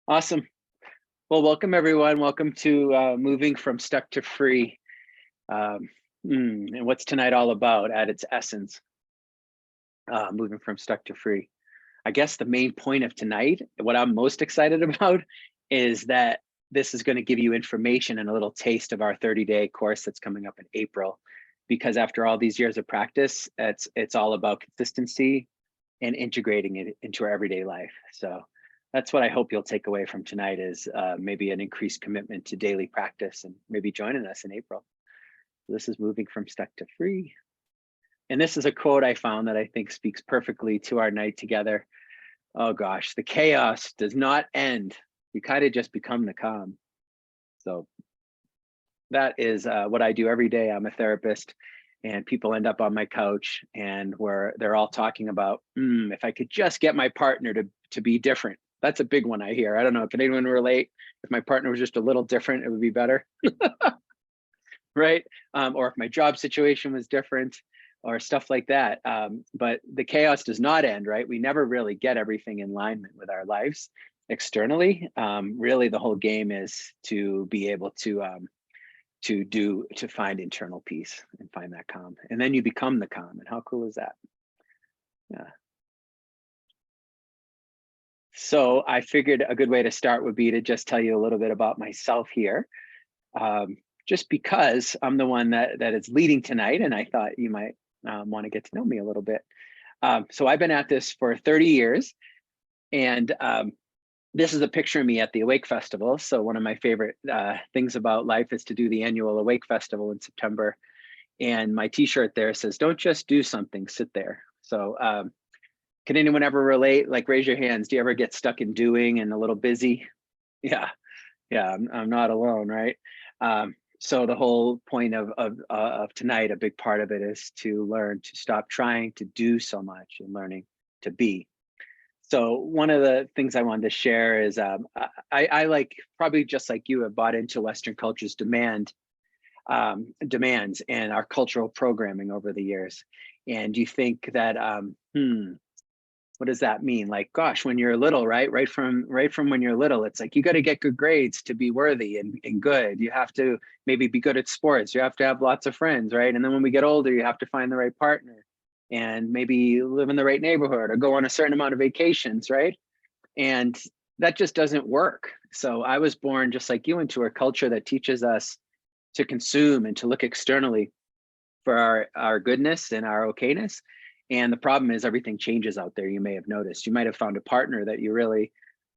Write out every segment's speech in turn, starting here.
Awesome. Well, welcome everyone. Welcome to Moving from Stuck to Free. Um, and what's tonight all about at its essence? Moving from stuck to free. I guess the main point of tonight, what I'm most excited about, is that this is going to give you information and a little taste of our 30-day course that's coming up in April. Because after all these years of practice, it's all about consistency and integrating it into our everyday life. So that's what I hope you'll take away from tonight is maybe an increased commitment to daily practice and maybe joining us in April. This is Moving from Stuck to Free. And this is a quote I found that I think speaks perfectly to our night together. Oh gosh, the chaos does not end. You kind of just become the calm. So that is what I do every day. I'm a therapist and people end up on my couch and they're all talking about, if I could just get my partner to be different. That's a big one I hear. I don't know, can anyone relate? If my partner was just a little different, it would be better. Right? Or if my job situation was different or stuff like that. But the chaos does not end, right? We never really get everything in alignment with our lives externally. Really, the whole game is to be able to find internal peace and find that calm. And then you become the calm. And how cool is that? Yeah. So I figured a good way to start would be to just tell you a little bit about myself here. Just because I'm the one that is leading tonight, and I thought you might want to get to know me a little bit. So I've been at this for 30 years, and this is a picture of me at the Awake Festival. So one of my favorite things about life is to do the annual Awake Festival in September. And my t-shirt there says, "Don't just do something, sit there." So can anyone ever relate? Like, raise your hands. Do you ever get stuck in doing and a little busy? Yeah, I'm not alone, right? So the whole point of tonight, a big part of it is to learn to stop trying to do so much and learning to be. So one of the things I wanted to share is I like, probably just like you, have bought into Western culture's demands and our cultural programming over the years. And you think that, what does that mean? Like, gosh, when you're little, right from when you're little, it's like you got to get good grades to be worthy and good. You have to maybe be good at sports. You have to have lots of friends, right? And then when we get older, you have to find the right partner and maybe live in the right neighborhood or go on a certain amount of vacations, right? And that just doesn't work. So I was born just like you into a culture that teaches us to consume and to look externally for our goodness and our okayness. And the problem is everything changes out there. You may have noticed. You might have found a partner that you really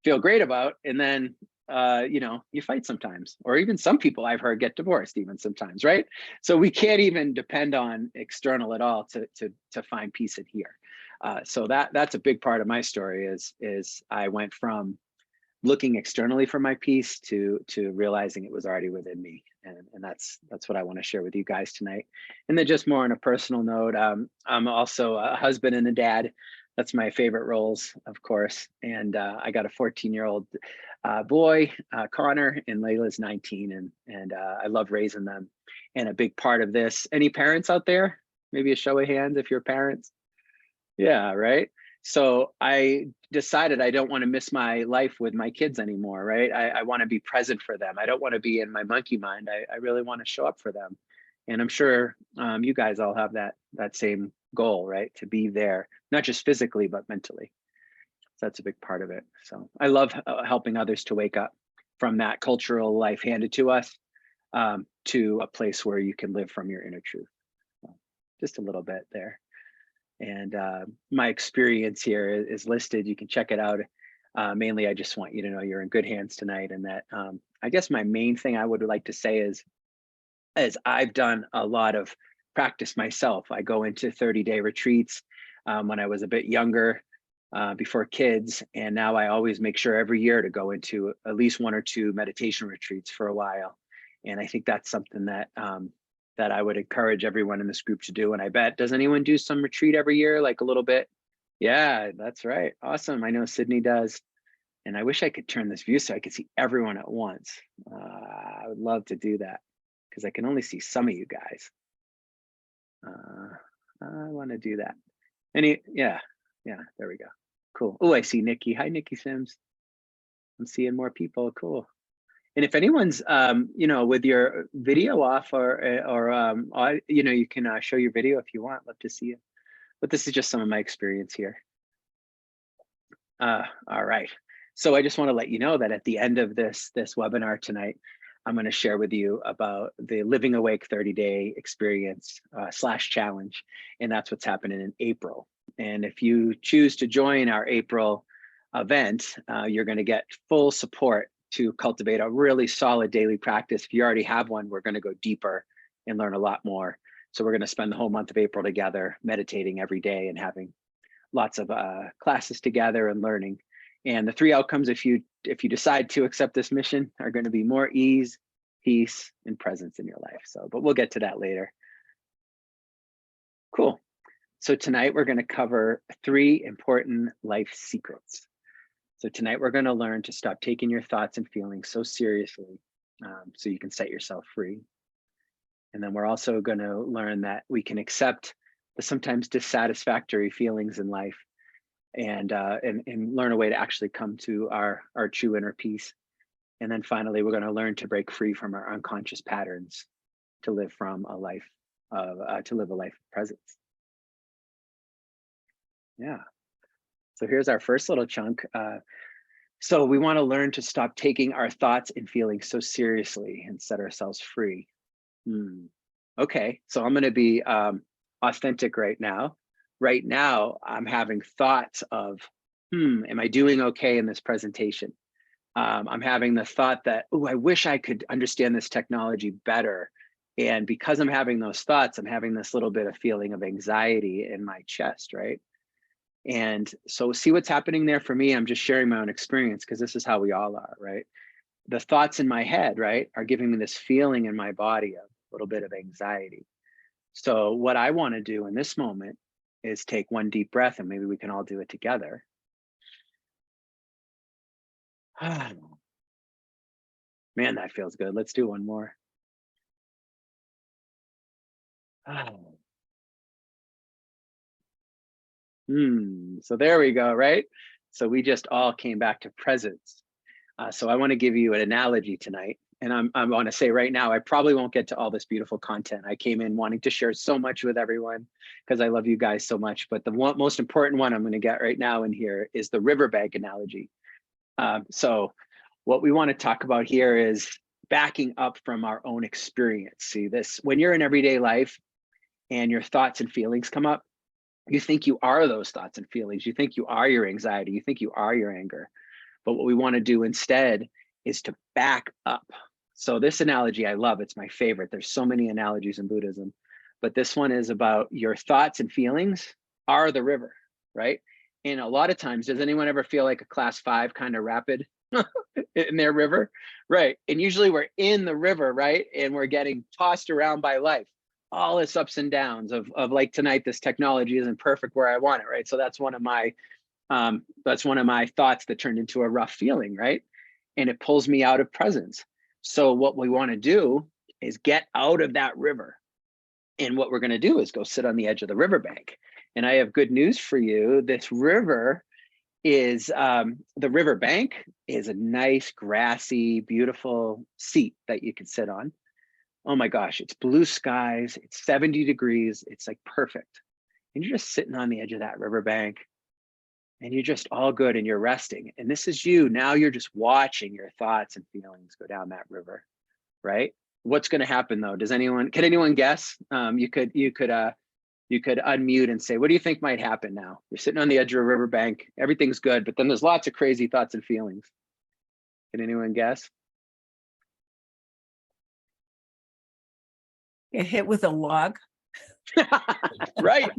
feel great about, and then you fight sometimes, or even some people I've heard get divorced even sometimes, right? So we can't even depend on external at all to find peace in here. So that's a big part of my story is I went from looking externally for my peace to realizing it was already within me, and that's what I want to share with you guys tonight. And then just more on a personal note, I'm also a husband and a dad. That's my favorite roles, of course. And I got a 14-year-old boy, Connor, and Layla's 19, and I love raising them. And a big part of this, any parents out there? Maybe a show of hands if you're parents. Yeah, right. So I decided I don't want to miss my life with my kids anymore, right? I want to be present for them. I don't want to be in my monkey mind. I really want to show up for them. And I'm sure you guys all have that same goal, right? To be there, not just physically, but mentally. So that's a big part of it. So I love helping others to wake up from that cultural life handed to us to a place where you can live from your inner truth. So just a little bit there. And my experience here is listed. You can check it out. Mainly, I just want you to know you're in good hands tonight. And that I guess my main thing I would like to say is I've done a lot of practice myself. I go into 30-day retreats when I was a bit younger, before kids. And now I always make sure every year to go into at least 1 or 2 meditation retreats for a while. And I think that's something that that I would encourage everyone in this group to do. And I bet, does anyone do some retreat every year, like a little bit? Yeah, that's right. Awesome. I know Sydney does. And I wish I could turn this view so I could see everyone at once. I would love to do that because I can only see some of you guys. I want to do that. Yeah, there we go. Cool. Oh, I see Nikki. Hi, Nikki Sims. I'm seeing more people. Cool. And if anyone's, with your video off you can show your video if you want. Love to see it. But this is just some of my experience here. All right. So I just want to let you know that at the end of this webinar tonight, I'm going to share with you about the Living Awake 30-day experience / challenge. And that's what's happening in April. And if you choose to join our April event, you're going to get full support to cultivate a really solid daily practice. If you already have one, we're going to go deeper and learn a lot more. So we're going to spend the whole month of April together, meditating every day and having lots of classes together and learning. And the 3 outcomes, if you decide to accept this mission, are going to be more ease, peace, and presence in your life. So, but we'll get to that later. Cool. So tonight we're going to cover 3 important life secrets. So tonight we're going to learn to stop taking your thoughts and feelings so seriously, so you can set yourself free. And then we're also going to learn that we can accept the sometimes dissatisfactory feelings in life, and learn a way to actually come to our true inner peace. And then finally, we're going to learn to break free from our unconscious patterns to live a life of presence. Yeah. So here's our first little chunk. So we want to learn to stop taking our thoughts and feelings so seriously and set ourselves free. Okay, so I'm going to be authentic right now. Right now, I'm having thoughts of, am I doing okay in this presentation? I'm having the thought that, oh, I wish I could understand this technology better. And because I'm having those thoughts, I'm having this little bit of feeling of anxiety in my chest, right? And so see what's happening there for me. I'm just sharing my own experience because this is how we all are, right? The thoughts in my head, right, are giving me this feeling in my body of a little bit of anxiety. So what I want to do in this moment is take one deep breath, and maybe we can all do it together. Man, that feels good. Let's do one more. So there we go, right? So we just all came back to presence. So I want to give you an analogy tonight. And I want to say right now, I probably won't get to all this beautiful content. I came in wanting to share so much with everyone because I love you guys so much. But the most important one I'm going to get right now in here is the riverbank analogy. So what we want to talk about here is backing up from our own experience. See this, when you're in everyday life and your thoughts and feelings come up, you think you are those thoughts and feelings. You think you are your anxiety. You think you are your anger. But what we want to do instead is to back up. So this analogy I love, it's my favorite. There's so many analogies in Buddhism, but this one is about your thoughts and feelings are the river, right? And a lot of times, does anyone ever feel like a class 5 kind of rapid in their river? Right. And usually we're in the river, right? And we're getting tossed around by life. All its ups and downs of like tonight, this technology isn't perfect where I want it, right? So that's one of my thoughts that turned into a rough feeling, right? And it pulls me out of presence. So what we want to do is get out of that river. And what we're going to do is go sit on the edge of the riverbank. And I have good news for you. This river is, the riverbank is a nice, grassy, beautiful seat that you can sit on. Oh my gosh, it's blue skies, it's 70 degrees, it's like perfect. And you're just sitting on the edge of that riverbank and you're just all good and you're resting. And this is you. Now you're just watching your thoughts and feelings go down that river, right? What's going to happen though? Can anyone guess? You could unmute and say, what do you think might happen now? You're sitting on the edge of a riverbank, everything's good, but then there's lots of crazy thoughts and feelings. Can anyone guess? Get hit with a log. Right.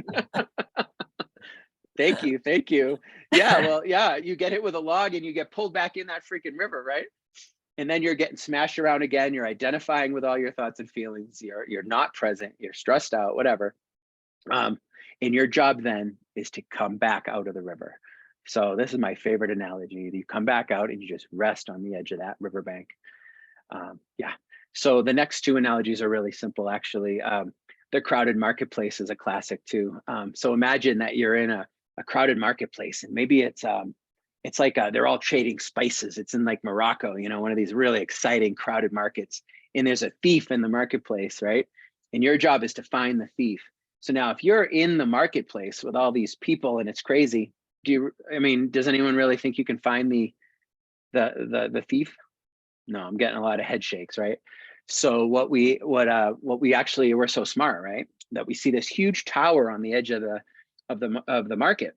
Thank you. Yeah, well, yeah, you get hit with a log and you get pulled back in that freaking river, right? And then you're getting smashed around again. You're identifying with all your thoughts and feelings. You're not present. You're stressed out, whatever. And your job then is to come back out of the river. So this is my favorite analogy. You come back out and you just rest on the edge of that riverbank. Yeah. So the next 2 analogies are really simple, actually. The crowded marketplace is a classic too. So imagine that you're in a a crowded marketplace, and maybe it's like they're all trading spices. It's in like Morocco, one of these really exciting crowded markets, and there's a thief in the marketplace, right? And your job is to find the thief. So now if you're in the marketplace with all these people and it's crazy, does anyone really think you can find the thief? No, I'm getting a lot of head shakes, right? So we're so smart, right? That we see this huge tower on the edge of the market.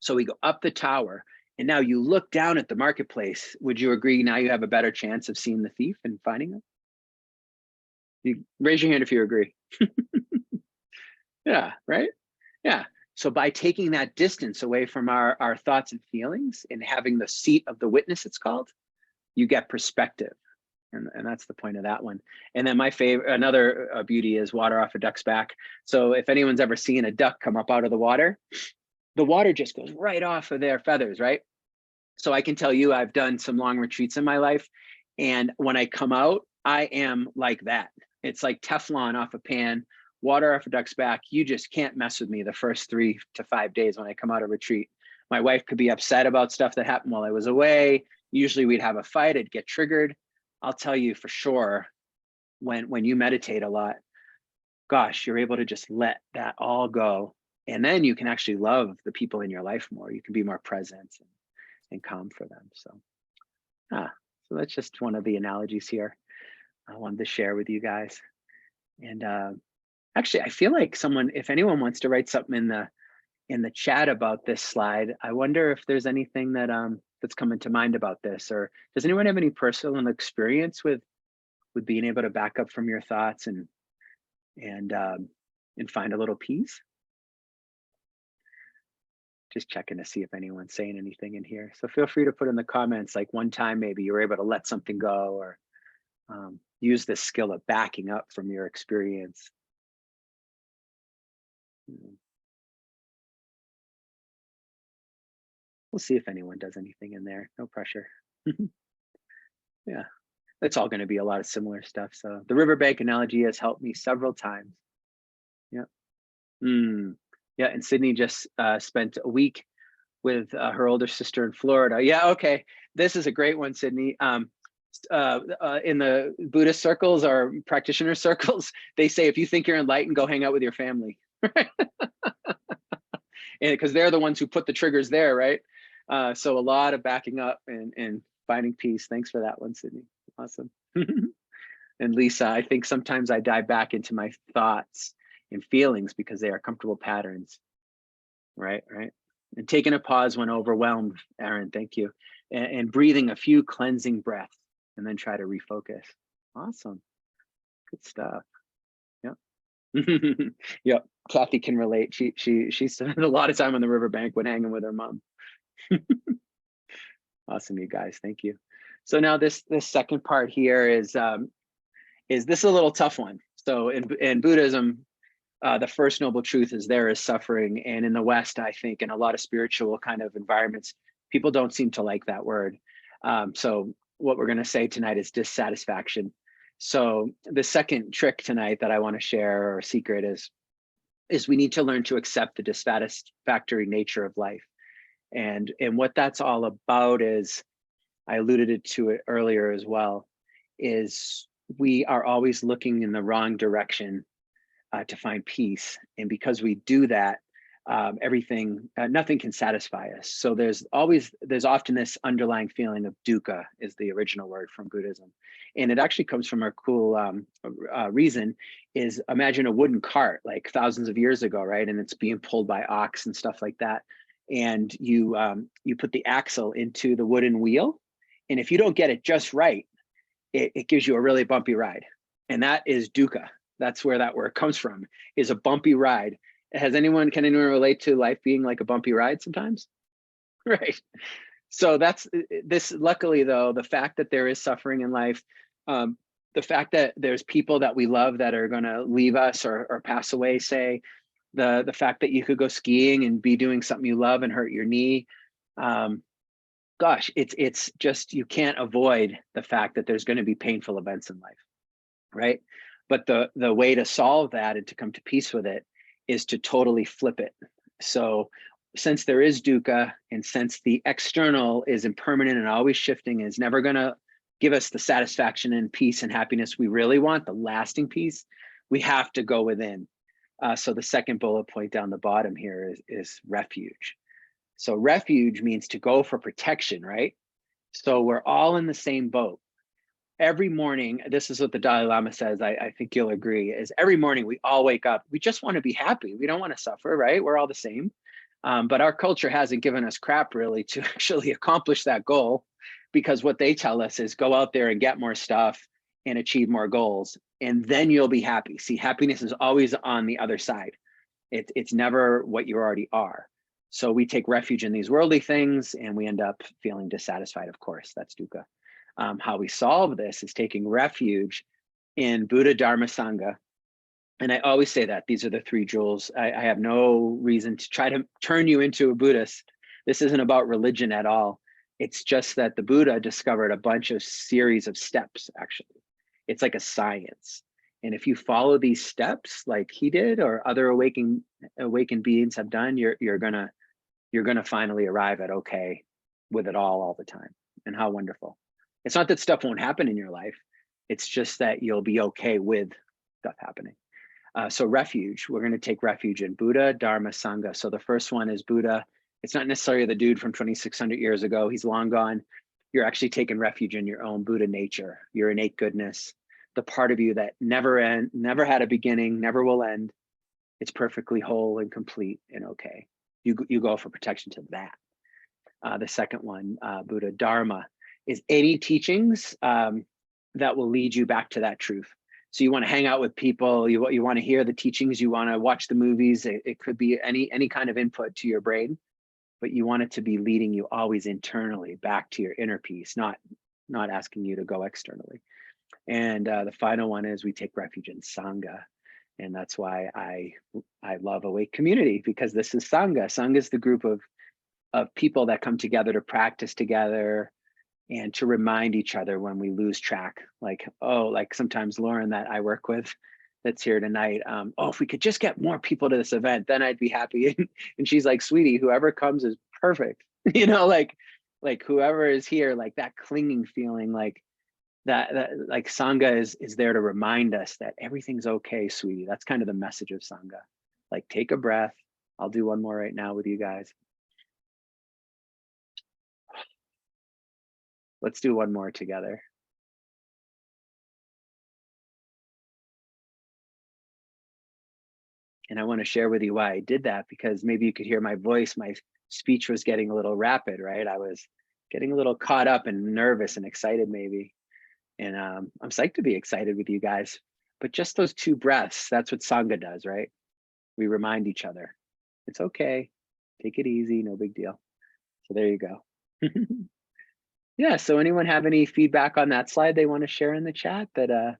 So we go up the tower, and now you look down at the marketplace. Would you agree now you have a better chance of seeing the thief and finding him? You raise your hand if you agree. Yeah, right? Yeah. So by taking that distance away from our thoughts and feelings and having the seat of the witness, it's called, you get perspective. And that's the point of that one. And then my favorite, another beauty is water off a duck's back. So if anyone's ever seen a duck come up out of the water just goes right off of their feathers, right? So I can tell you, I've done some long retreats in my life. And when I come out, I am like that. It's like Teflon off a pan, water off a duck's back. You just can't mess with me the first 3 to 5 days when I come out of retreat. My wife could be upset about stuff that happened while I was away. Usually we'd have a fight, I'd get triggered. I'll tell you for sure, when you meditate a lot, gosh, you're able to just let that all go. And then you can actually love the people in your life more. You can be more present and calm for them. So that's just one of the analogies here I wanted to share with you guys. And actually, I feel like if anyone wants to write something in the chat about this slide, I wonder if there's anything that's coming to mind about this, or does anyone have any personal experience with being able to back up from your thoughts and find a little peace? Just checking to see if anyone's saying anything in here. So feel free to put in the comments, like one time maybe you were able to let something go, or use this skill of backing up from your experience. We'll see if anyone does anything in there. No pressure. Yeah, it's all going to be a lot of similar stuff. So the riverbank analogy has helped me several times. Yeah. Yeah, and Sydney just spent a week with her older sister in Florida. Yeah, okay. This is a great one, Sydney. In the Buddhist circles or practitioner circles, they say if you think you're enlightened, go hang out with your family. Because they're the ones who put the triggers there, right? So a lot of backing up and finding peace. Thanks for that one, Sydney. Awesome. And Lisa, I think sometimes I dive back into my thoughts and feelings because they are comfortable patterns. Right. And taking a pause when overwhelmed, Aaron, thank you. And breathing a few cleansing breaths and then try to refocus. Awesome. Good stuff. Yep. Yep. Kathy can relate. She spent a lot of time on the riverbank when hanging with her mom. Awesome, you guys. Thank you. So now this second part here is this a little tough one. So in Buddhism, the first noble truth is there is suffering. And in the West, I think in a lot of spiritual kind of environments, people don't seem to like that word. So what we're going to say tonight is dissatisfaction. So the second trick tonight that I want to share, or secret, is we need to learn to accept the dissatisfactory nature of life. And what that's all about is, I alluded to it earlier as well, is we are always looking in the wrong direction to find peace. And because we do that, nothing can satisfy us. So there's often this underlying feeling of dukkha, is the original word from Buddhism. And it actually comes from a cool reason, is imagine a wooden cart like thousands of years ago, right? And it's being pulled by ox and stuff like that. And you put the axle into the wooden wheel. And if you don't get it just right, it gives you a really bumpy ride. And that is dukkha. That's where that word comes from, is a bumpy ride. Can anyone relate to life being like a bumpy ride sometimes? Right. So that's this. Luckily, though, the fact that there is suffering in life, the fact that there's people that we love that are going to leave us or pass away, say, the fact that you could go skiing and be doing something you love and hurt your knee. Gosh, it's just, you can't avoid the fact that there's going to be painful events in life, right? But the way to solve that and to come to peace with it is to totally flip it. So since there is dukkha, and since the external is impermanent and always shifting, is never going to give us the satisfaction and peace and happiness we really want, the lasting peace, we have to go within. So the second bullet point down the bottom here is refuge. So refuge means to go for protection, right? So we're all in the same boat. Every morning, this is what the Dalai Lama says, I think you'll agree, is every morning we all wake up, we just want to be happy. We don't want to suffer, right? We're all the same. But our culture hasn't given us crap really to actually accomplish that goal, because what they tell us is go out there and get more stuff and achieve more goals, and then you'll be happy. See, happiness is always on the other side. It's never what you already are. So we take refuge in these worldly things and we end up feeling dissatisfied, of course, that's dukkha. How we solve this is taking refuge in Buddha, Dharma, Sangha. And I always say that these are the three jewels. I have no reason to try to turn you into a Buddhist. This isn't about religion at all. It's just that the Buddha discovered a bunch of series of steps, actually. It's like a science. And if you follow these steps like he did, or other awakened beings have done, you're gonna finally arrive at okay with it all the time. And how wonderful. It's not that stuff won't happen in your life. It's just that you'll be okay with stuff happening. So refuge, we're going to take refuge in Buddha, Dharma, Sangha. So the first one is Buddha. It's not necessarily the dude from 2,600 years ago. He's long gone. You're actually taking refuge in your own Buddha nature, your innate goodness, the part of you that never had a beginning, never will end. It's perfectly whole and complete and okay. You go for protection to that. The second one, Buddha, Dharma, is any teachings that will lead you back to that truth. So you want to hang out with people, you want to hear the teachings, you want to watch the movies. It could be any kind of input to your brain, but you want it to be leading you always internally back to your inner peace, not asking you to go externally. And the final one is we take refuge in Sangha. And that's why I love Awake Community, because this is Sangha. Sangha is the group of people that come together to practice together and to remind each other when we lose track. Like sometimes Lauren that I work with that's here tonight, oh, if we could just get more people to this event, then I'd be happy. And she's like, sweetie, whoever comes is perfect. Like whoever is here, like that clinging feeling, like that like Sangha is there to remind us that everything's okay, sweetie. That's kind of the message of Sangha. Like, take a breath. I'll do one more right now with you guys. Let's do one more together. And I want to share with you why I did that, because maybe you could hear my voice. My speech was getting a little rapid, right? I was getting a little caught up and nervous and excited maybe. And I'm psyched to be excited with you guys. But just those two breaths, that's what Sangha does, right? We remind each other. It's okay. Take it easy. No big deal. So there you go. Yeah, so anyone have any feedback on that slide they want to share in the chat that,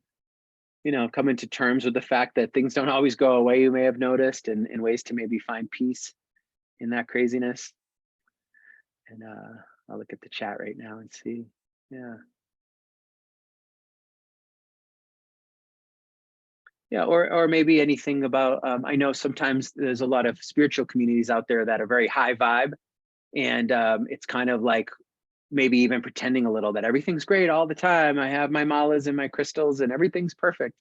come into terms with the fact that things don't always go away, you may have noticed, and ways to maybe find peace in that craziness? And I'll look at the chat right now and see. Yeah. Yeah, or maybe anything about, I know sometimes there's a lot of spiritual communities out there that are very high vibe, and it's kind of like maybe even pretending a little that everything's great all the time. I have my malas and my crystals and everything's perfect.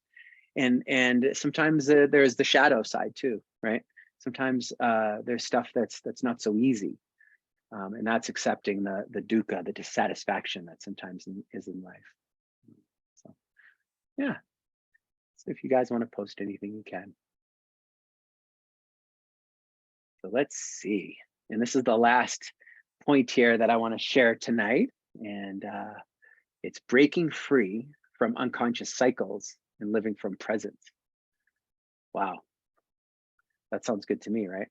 And sometimes there's the shadow side too, right? Sometimes there's stuff that's not so easy. And that's accepting the dukkha, the dissatisfaction that sometimes is in life. So yeah, so if you guys want to post anything, you can. So let's see. And this is the last point here that I want to share tonight. And it's breaking free from unconscious cycles and living from presence. Wow. That sounds good to me, right?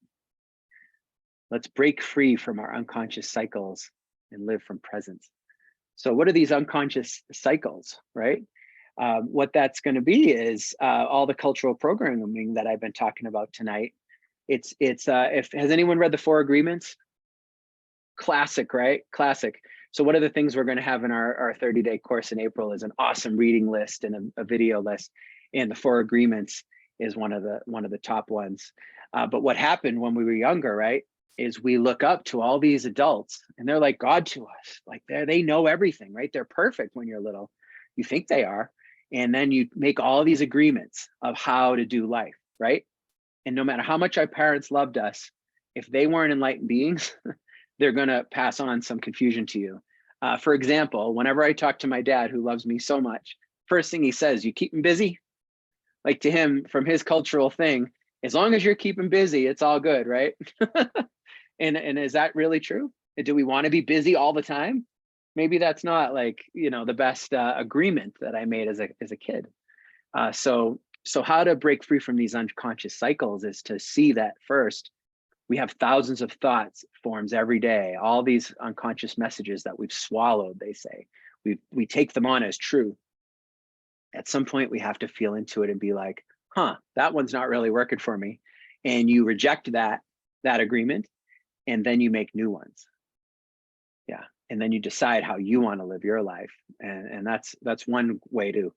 Let's break free from our unconscious cycles and live from presence. So what are these unconscious cycles, right? What that's going to be is all the cultural programming that I've been talking about tonight. Has anyone read the Four Agreements? Classic, right? Classic. So one of the things we're going to have in our 30-day course in April is an awesome reading list and a video list. And the Four Agreements is one of the top ones. But what happened when we were younger, right? is we look up to all these adults and they're like God to us. Like they know everything, right? They're perfect when you're little. You think they are. And then you make all these agreements of how to do life, right? And no matter how much our parents loved us, if they weren't enlightened beings, they're going to pass on some confusion to you. For example, whenever I talk to my dad, who loves me so much, first thing he says, you keep him busy. Like to him, from his cultural thing, as long as you're keeping busy, it's all good, right? And is that really true? Do we want to be busy all the time? Maybe that's not like, the best agreement that I made as a kid. So how to break free from these unconscious cycles is to see that first, we have thousands of thoughts forms every day, all these unconscious messages that we've swallowed, they say. We take them on as true. At some point, we have to feel into it and be like, that one's not really working for me. And you reject that agreement, and then you make new ones. Yeah. And then you decide how you want to live your life. And that's one way to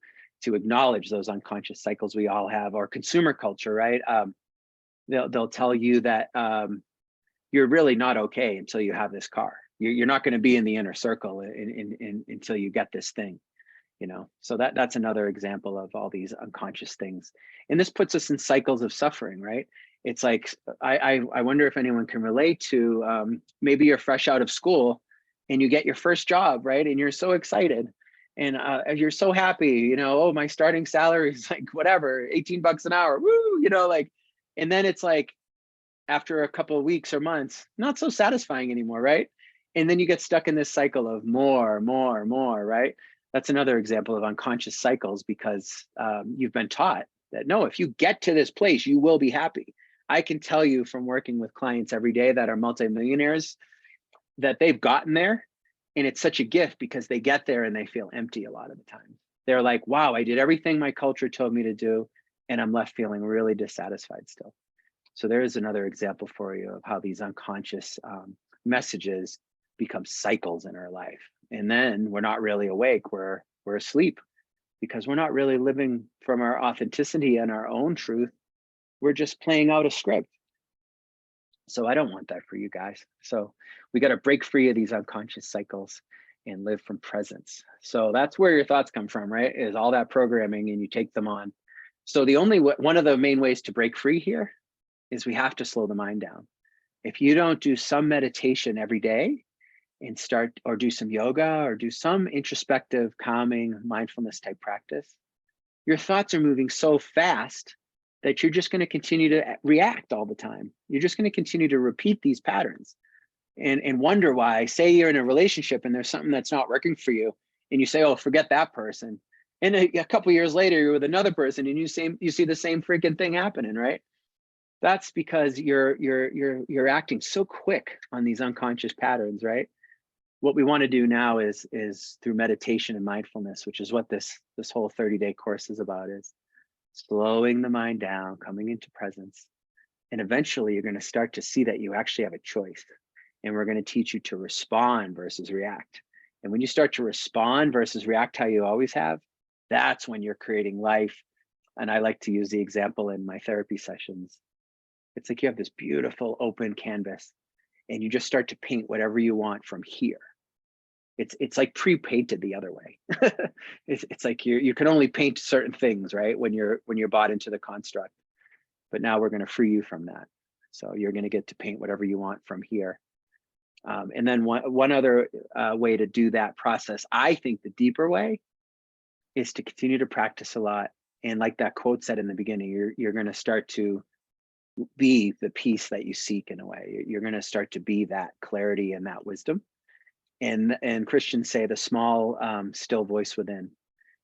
acknowledge those unconscious cycles we all have. Or consumer culture, right? They'll tell you that you're really not okay until you have this car. You're not going to be in the inner circle until you get this thing. So that's another example of all these unconscious things. And this puts us in cycles of suffering, right? It's like, I wonder if anyone can relate to, maybe you're fresh out of school and you get your first job, right? And you're so excited and you're so happy, oh, my starting salary is like whatever, 18 bucks an hour, woo, and then it's like, after a couple of weeks or months, not so satisfying anymore, right? And then you get stuck in this cycle of more, right? That's another example of unconscious cycles, because you've been taught that no, if you get to this place, you will be happy. I can tell you from working with clients every day that are multimillionaires that they've gotten there, and it's such a gift because they get there and they feel empty a lot of the time. They're like, wow, I did everything my culture told me to do, and I'm left feeling really dissatisfied still. So there is another example for you of how these unconscious messages become cycles in our life. And then we're not really awake, we're asleep, because we're not really living from our authenticity and our own truth. We're just playing out a script. So I don't want that for you guys. So we got to break free of these unconscious cycles and live from presence. So that's where your thoughts come from, right? Is all that programming, and you take them on. So one of the main ways to break free here is we have to slow the mind down. If you don't do some meditation every day and start, or do some yoga, or do some introspective, calming, mindfulness type practice, your thoughts are moving so fast that you're just going to continue to react all the time. You're just going to continue to repeat these patterns and wonder why. Say you're in a relationship and there's something that's not working for you, and you say, oh, forget that person. And a couple of years later, you're with another person and you see the same freaking thing happening, right? That's because you're acting so quick on these unconscious patterns, right? What we want to do now is through meditation and mindfulness, which is what this whole 30-day course is about, is slowing the mind down, coming into presence. And eventually you're going to start to see that you actually have a choice. And we're going to teach you to respond versus react. And when you start to respond versus react how you always have, that's when you're creating life. And I like to use the example in my therapy sessions. It's like you have this beautiful open canvas and you just start to paint whatever you want from here. It's like pre-painted the other way. It's like you can only paint certain things, right? When you're bought into the construct. But now we're going to free you from that. So you're going to get to paint whatever you want from here. And then one other way to do that process, I think the deeper way, is to continue to practice a lot. And like that quote said in the beginning, you're going to start to be the peace that you seek in a way. You're going to start to be that clarity and that wisdom. And Christians say the small, still voice within.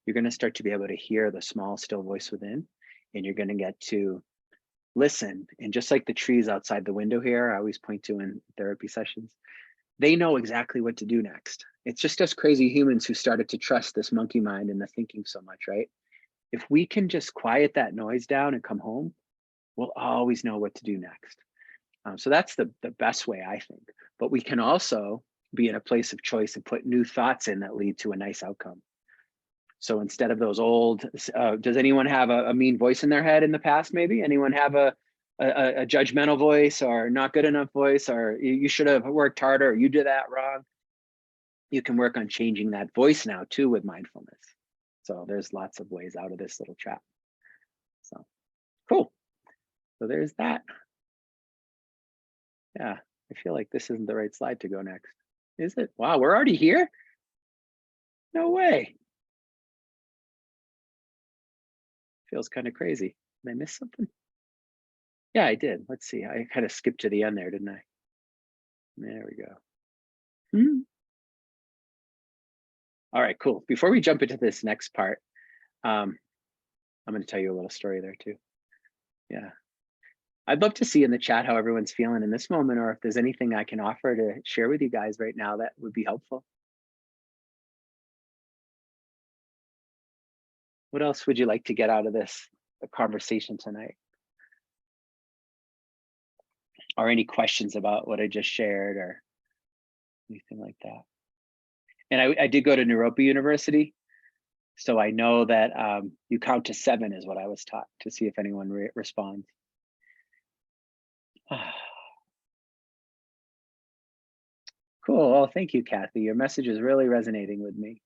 You're going to start to be able to hear the small, still voice within, and you're going to get to listen. And just like the trees outside the window here, I always point to in therapy sessions, they know exactly what to do next. It's just us crazy humans who started to trust this monkey mind and the thinking so much, right? If we can just quiet that noise down and come home, we'll always know what to do next. So that's the best way, I think. But we can also be in a place of choice and put new thoughts in that lead to a nice outcome. So instead of those old, does anyone have a mean voice in their head in the past? Maybe anyone have a judgmental voice or not good enough voice, or you should have worked harder, or you did that wrong. You can work on changing that voice now too with mindfulness. So there's lots of ways out of this little trap. So cool. So there's that. Yeah, I feel like this isn't the right slide to go next. Is it? Wow, we're already here? No way. Feels kind of crazy. Did I miss something? Yeah, I did. Let's see. I kind of skipped to the end there, didn't I? There we go. Hmm. All right, cool. Before we jump into this next part, I'm going to tell you a little story there too. Yeah. I'd love to see in the chat how everyone's feeling in this moment, or if there's anything I can offer to share with you guys right now that would be helpful. What else would you like to get out of this conversation tonight? Or any questions about what I just shared or anything like that? And I did go to Naropa University, so I know that you count to 7 is what I was taught, to see if anyone responds. Cool. Well, thank you, Kathy. Your message is really resonating with me.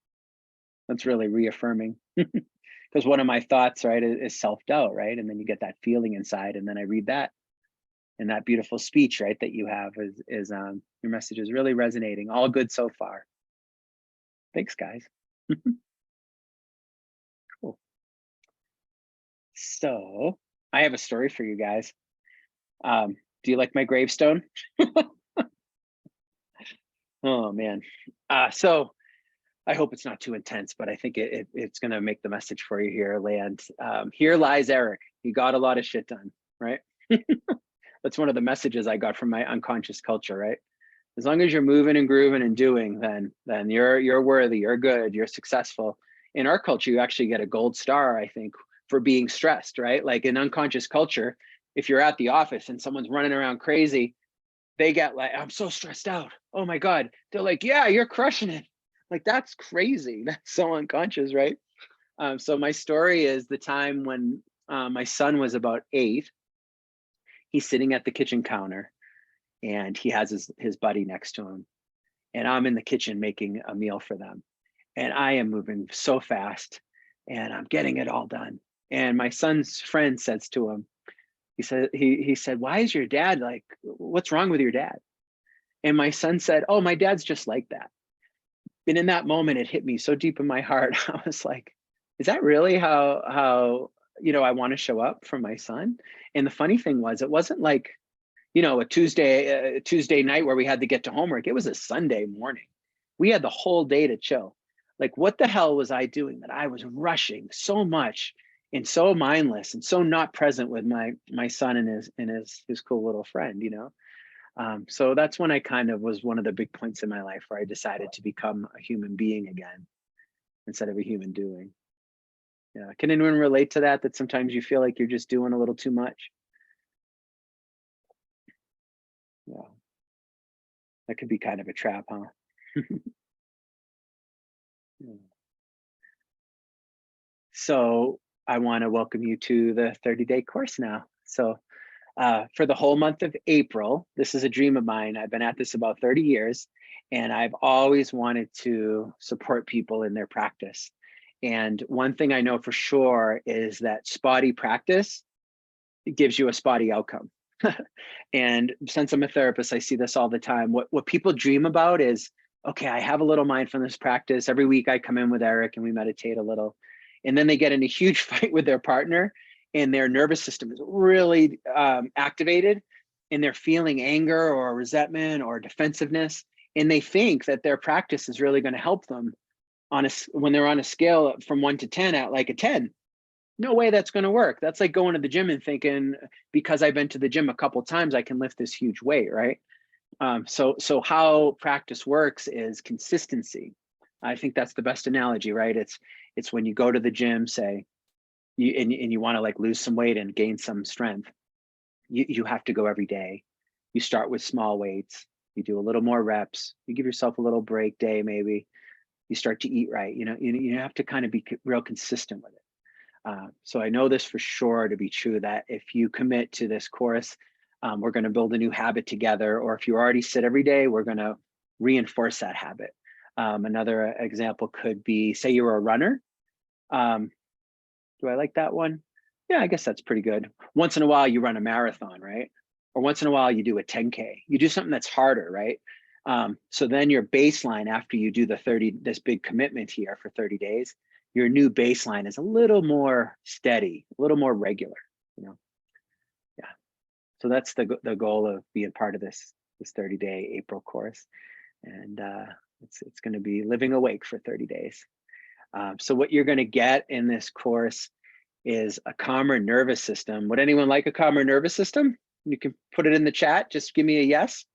That's really reaffirming. Because one of my thoughts, right, is self-doubt, right? And then you get that feeling inside, and then I read that, and that beautiful speech, right, that you have is your message is really resonating. All good so far. Thanks, guys. Cool. So I have a story for you guys. Do you like my gravestone? Oh man. So I hope it's not too intense, but I think it's going to make the message for you here land. Here lies Eric. He got a lot of shit done, right? That's one of the messages I got from my unconscious culture, right? As long as you're moving and grooving and doing, then you're worthy, you're good, you're successful. In our culture, you actually get a gold star, I think, for being stressed, right? Like in unconscious culture, if you're at the office and someone's running around crazy, they get like, I'm so stressed out. Oh my God. They're like, yeah, you're crushing it. Like, that's crazy. That's so unconscious, right? So my story is the time when my son was about 8. He's sitting at the kitchen counter and he has his buddy next to him. And I'm in the kitchen making a meal for them. And I am moving so fast and I'm getting it all done. And my son's friend says to him, he said, why is your dad like, what's wrong with your dad? And my son said, oh, my dad's just like that. And in that moment, it hit me so deep in my heart. I was like, is that really how I want to show up for my son? And the funny thing was, it wasn't like, a Tuesday night where we had to get to homework. It was a Sunday morning. We had the whole day to chill. Like, what the hell was I doing that I was rushing so much and so mindless and so not present with my son and his cool little friend, so that's when I kind of was one of the big points in my life where I decided to become a human being again instead of a human doing. Yeah. Can anyone relate to that? That sometimes you feel like you're just doing a little too much? Yeah. That could be kind of a trap, huh? Yeah. So I want to welcome you to the 30-day course now. So for the whole month of April, this is a dream of mine. I've been at this about 30 years, and I've always wanted to support people in their practice. And one thing I know for sure is that spotty practice gives you a spotty outcome. And since I'm a therapist, I see this all the time. What people dream about is, okay, I have a little mindfulness practice. Every week I come in with Eric and we meditate a little. And then they get in a huge fight with their partner and their nervous system is really activated and they're feeling anger or resentment or defensiveness. And they think that their practice is really going to help them when they're on a scale from 1 to 10 at like a 10. No way that's going to work. That's like going to the gym and thinking, because I've been to the gym a couple of times, I can lift this huge weight, right? So how practice works is consistency. I think that's the best analogy, right? It's when you go to the gym, say, and you want to like lose some weight and gain some strength. You have to go every day. You start with small weights. You do a little more reps. You give yourself a little break day, maybe. You start to eat right. You have to kind of be real consistent with it. So I know this for sure to be true, that if you commit to this course, we're going to build a new habit together. Or if you already sit every day, we're going to reinforce that habit. Another example could be, say you're a runner. Do I like that one? Yeah, I guess that's pretty good. Once in a while, you run a marathon, right? Or once in a while, you do a 10K. You do something that's harder, right? So then your baseline after you do this big commitment here for 30 days, your new baseline is a little more steady, a little more regular, you know? Yeah. So that's the goal of being part of this 30-day April course. And it's going to be living awake for 30 days. So what you're going to get in this course is a calmer nervous system. Would anyone like a calmer nervous system? You can put it in the chat. Just give me a yes,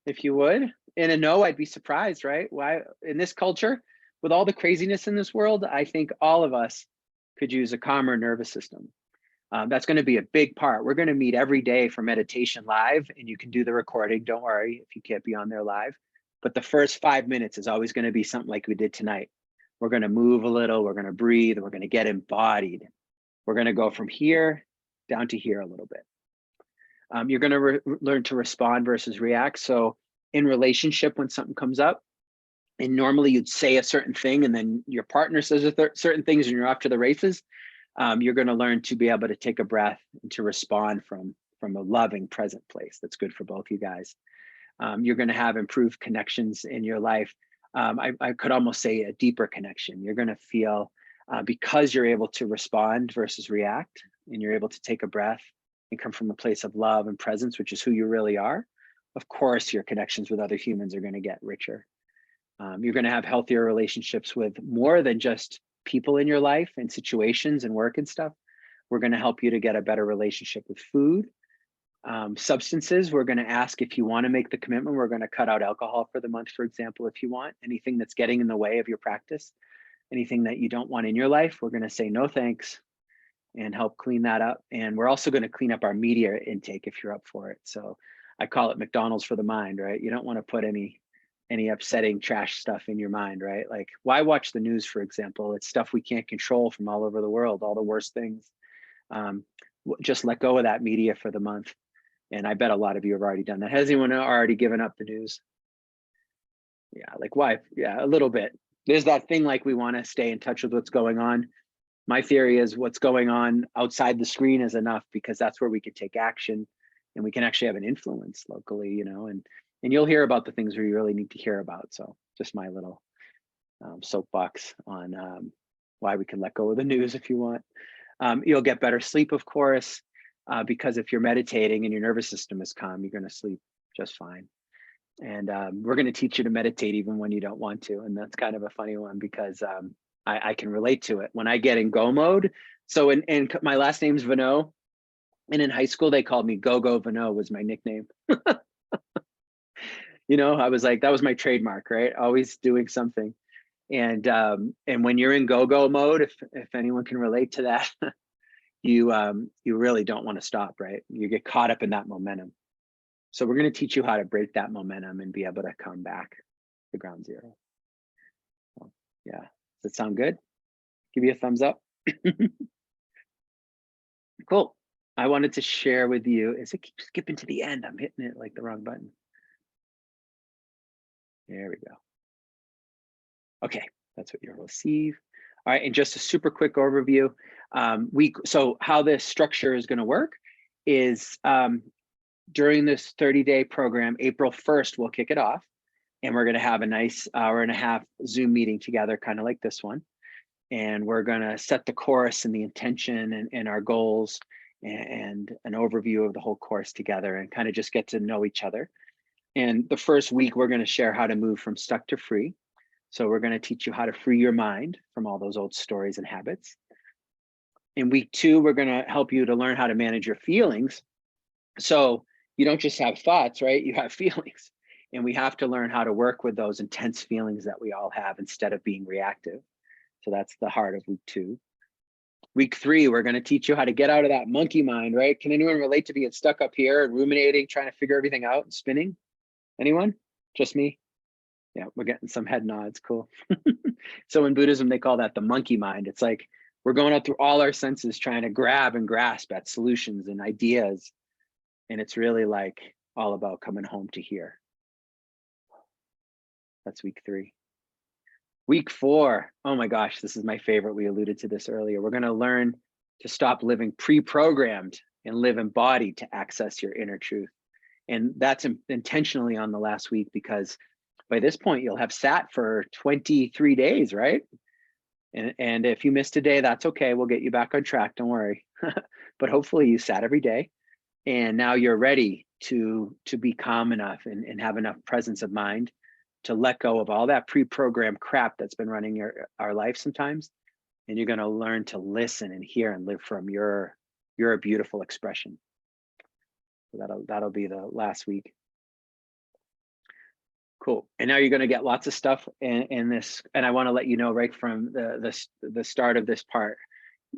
if you would. And a no, I'd be surprised, right? Why in this culture, with all the craziness in this world, I think all of us could use a calmer nervous system. That's going to be a big part. We're going to meet every day for meditation live, and you can do the recording. Don't worry if you can't be on there live. But the first 5 minutes is always going to be something like we did tonight. We're going to move a little, we're going to breathe, we're going to get embodied. We're going to go from here down to here a little bit. You're going to learn to respond versus react. So in relationship, when something comes up, and normally you'd say a certain thing and then your partner says certain things and you're off to the races, you're going to learn to be able to take a breath and to respond from a loving, present place. That's good for both you guys. You're going to have improved connections in your life. I could almost say a deeper connection. You're going to feel, because you're able to respond versus react, and you're able to take a breath and come from a place of love and presence, which is who you really are. Of course, your connections with other humans are going to get richer. You're going to have healthier relationships with more than just people in your life and situations and work and stuff. We're going to help you to get a better relationship with food. Substances, we're going to ask if you want to make the commitment. We're going to cut out alcohol for the month, for example, if you want. Anything that's getting in the way of your practice, anything that you don't want in your life, we're going to say no thanks and help clean that up. And we're also going to clean up our media intake if you're up for it. So I call it McDonald's for the mind, right? You don't want to put any upsetting trash stuff in your mind, right? Like, why watch the news, for example? It's stuff we can't control from all over the world, all the worst things. Just let go of that media for the month. And I bet a lot of you have already done that. Has anyone already given up the news? Yeah, like why? Yeah, a little bit. There's that thing like we want to stay in touch with what's going on. My theory is what's going on outside the screen is enough, because that's where we can take action and we can actually have an influence locally, you know, and you'll hear about the things we really need to hear about. So just my little soapbox on why we can let go of the news if you want. You'll get better sleep, of course, because if you're meditating and your nervous system is calm, you're going to sleep just fine. And we're going to teach you to meditate even when you don't want to. And that's kind of a funny one, because I can relate to it. When I get in go mode, so in my last name's Vano, and in high school, they called me Go Vano was my nickname. You know, I was like, that was my trademark, right? Always doing something. And when you're in go mode, if anyone can relate to that, you really don't want to stop, right? You get caught up in that momentum. So we're going to teach you how to break that momentum and be able to come back to ground zero. So, yeah, does that sound good? Give you a thumbs up. Cool. I wanted to share with you, as it keeps skipping to the end, I'm hitting it like the wrong button. There we go. Okay, that's what you'll receive. All right, and just a super quick overview. So how this structure is going to work is during this 30-day program, April 1st, we'll kick it off. And we're going to have a nice 1.5-hour Zoom meeting together, kind of like this one. And we're going to set the course and the intention and our goals and an overview of the whole course together, and kind of just get to know each other. And the first week, we're going to share how to move from stuck to free. So we're going to teach you how to free your mind from all those old stories and habits. In week 2, we're going to help you to learn how to manage your feelings. So you don't just have thoughts, right? You have feelings. And we have to learn how to work with those intense feelings that we all have instead of being reactive. So that's the heart of week 2. Week 3, we're going to teach you how to get out of that monkey mind, right? Can anyone relate to being stuck up here and ruminating, trying to figure everything out and spinning? Anyone? Just me? Yeah, we're getting some head nods. Cool. So in Buddhism, they call that the monkey mind. It's like we're going out through all our senses trying to grab and grasp at solutions and ideas. And it's really like all about coming home to here. That's week 3. Week 4, oh my gosh, this is my favorite. We alluded to this earlier. We're going to learn to stop living pre-programmed and live embodied to access your inner truth. And that's intentionally on the last week, because by this point you'll have sat for 23 days, right? And if you missed a day, that's okay. We'll get you back on track. Don't worry. But hopefully you sat every day, and now you're ready to be calm enough and have enough presence of mind to let go of all that pre-programmed crap that's been running our life sometimes. And you're going to learn to listen and hear and live from your beautiful expression. So that'll be the last week. Cool. And now you're going to get lots of stuff in this. And I want to let you know right from the start of this part,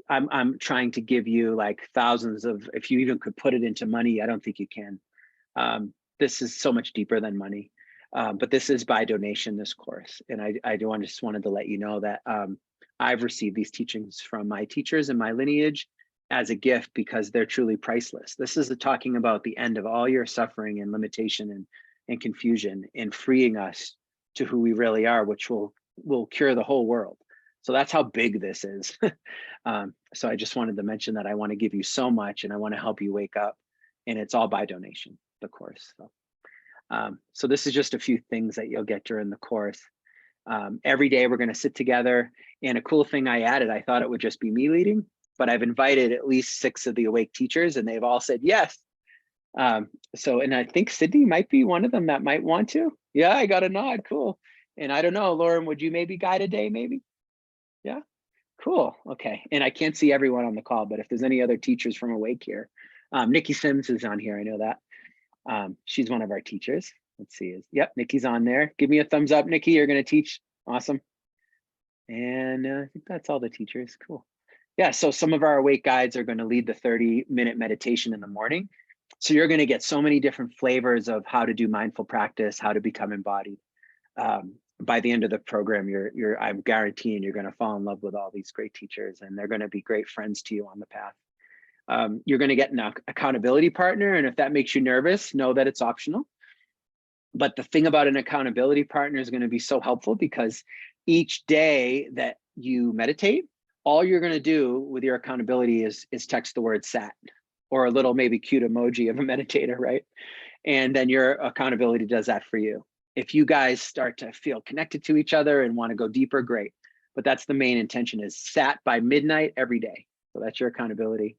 I'm trying to give you like thousands of, if you even could put it into money, I don't think you can. This is so much deeper than money. But this is by donation, this course. And I just wanted to let you know that I've received these teachings from my teachers and my lineage as a gift, because they're truly priceless. This is talking about the end of all your suffering and limitation and confusion, and freeing us to who we really are, which will cure the whole world. So that's how big this is. So I just wanted to mention that I want to give you so much, and I want to help you wake up, and it's all by donation, the course. So this is just a few things that you'll get during the course. Every day we're going to sit together, and a cool thing I added, I thought it would just be me leading, but I've invited at least 6 of the awake teachers, and they've all said yes. And I think Sydney might be one of them that might want to. Yeah, I got a nod. Cool. And I don't know, Lauren, would you maybe guide a day, maybe? Yeah, cool. Okay. And I can't see everyone on the call, but if there's any other teachers from awake here, Nikki Sims is on here. I know that. She's one of our teachers. Let's see. Yep, Nikki's on there. Give me a thumbs up, Nikki. You're going to teach. Awesome. And I think that's all the teachers. Cool. Yeah, so some of our awake guides are going to lead the 30-minute meditation in the morning. So you're going to get so many different flavors of how to do mindful practice, how to become embodied. By the end of the program, I'm guaranteeing you're going to fall in love with all these great teachers, and they're going to be great friends to you on the path. You're going to get an accountability partner, and if that makes you nervous, know that it's optional. But the thing about an accountability partner is going to be so helpful, because each day that you meditate, all you're going to do with your accountability is text the word sat, or a little maybe cute emoji of a meditator, right? And then your accountability does that for you. If you guys start to feel connected to each other and want to go deeper, great. But that's the main intention, is sat by midnight every day. So that's your accountability.